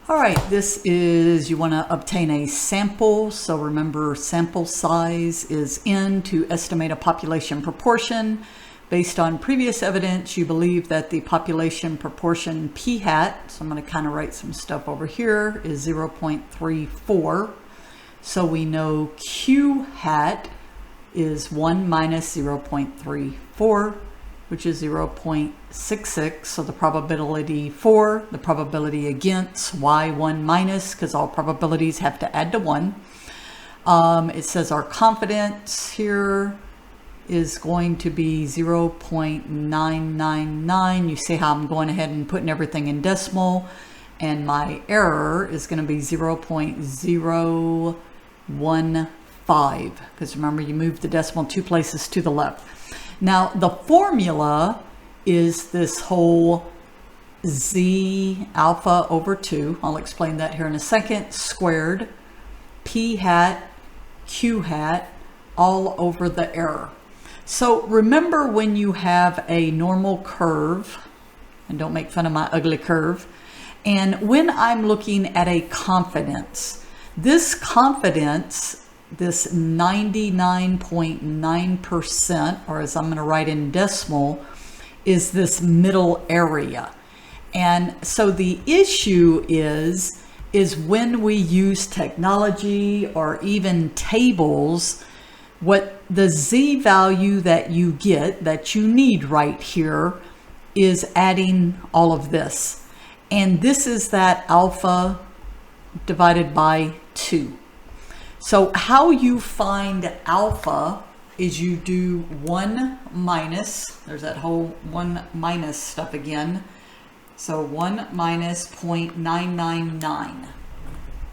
All right, this is, you want to obtain a sample. So remember, sample size is n to estimate a population proportion. Based on previous evidence, you believe that the population proportion p hat, so I'm going to kind of write some stuff over here, is 0.34. So we know q hat is 1 minus 0.34, which is 0.66. So the probability for, the probability against, why 1 minus, because all probabilities have to add to 1. It says our confidence here is going to be 0.999. You see how I'm going ahead and putting everything in decimal, and my error is going to be 0.015, because remember, you moved the decimal 2 places to the left. Now the formula is this whole z alpha over 2, I'll explain that here in a second, squared p hat q hat all over the error. So remember, when you have a normal curve, and don't make fun of my ugly curve, and when I'm looking at a confidence, this confidence, this 99.9%, or as I'm going to write in decimal, is this middle area. And so the issue is when we use technology or even tables, what the z value that you get, that you need right here, is adding all of this. And this is that alpha divided by 2. So how you find alpha is you do 1 minus, there's that whole 1 minus stuff again. So 1 minus 0.999.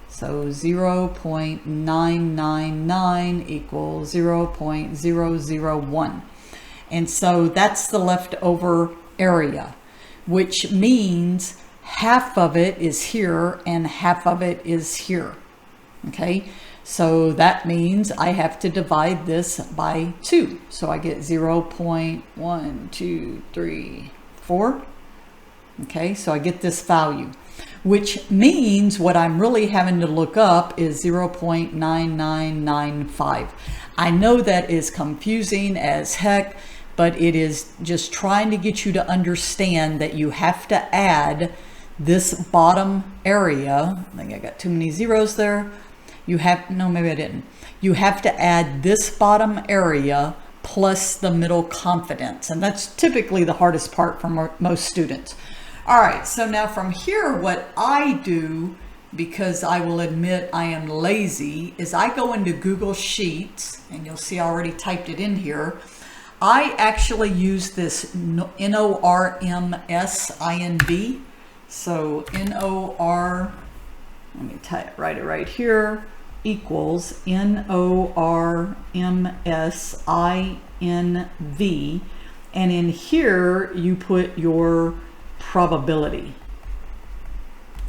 So 0.999 equals 0.001. And so that's the leftover area, which means half of it is here and half of it is here. Okay, so that means I have to divide this by 2. So I get 0.12334. Okay, so I get this value, which means what I'm really having to look up is 0.9995. I know that is confusing as heck, but it is just trying to get you to understand that you have to add this bottom area. I think I got too many zeros there. You have, no, maybe I didn't. You have to add this bottom area plus the middle confidence. And that's typically the hardest part for most students. All right, so now from here, what I do, because I will admit I am lazy, is I go into Google Sheets, and you'll see I already typed it in here. I actually use this NORMSINV. So NOR, let me write it right here, equals NORMSINV. And in here, you put your probability.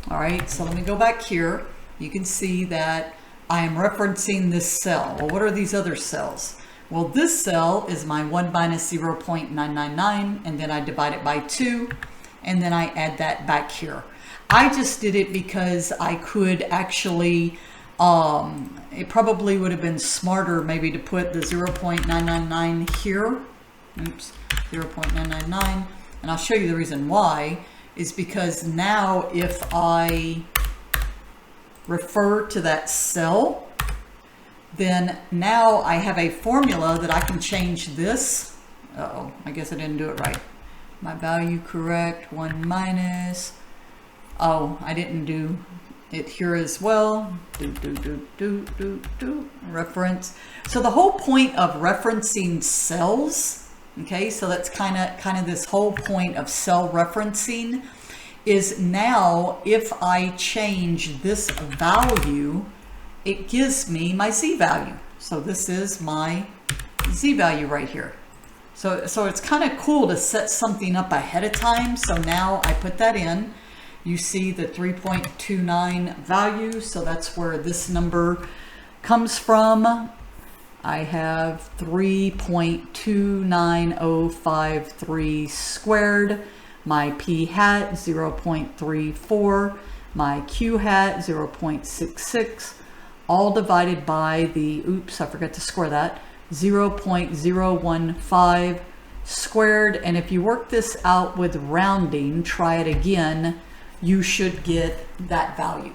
All right, so let me go back here. You can see that I am referencing this cell. Well, what are these other cells? Well, this cell is my 1 minus 0.999, and then I divide it by 2, and then I add that back here. I just did it because I could actually, it probably would have been smarter maybe to put the 0.999 here. Oops, 0.999. And I'll show you the reason why, is because now if I refer to that cell, then now I have a formula that I can change this. Uh-oh, I guess I didn't do it right. My value correct, 1 minus. Oh, I didn't do it here as well. Reference. So the whole point of referencing cells, okay, so that's kind of this whole point of cell referencing, is now if I change this value, it gives me my z value. So this is my z value right here. So it's kind of cool to set something up ahead of time. So now I put that in. You see the 3.29 value. So that's where this number comes from. I have 3.29053 squared. My p hat 0.34. my Q hat, 0.66, all divided by the, oops, I forgot to square that, 0.015 squared. And if you work this out with rounding, try it again, you should get that value.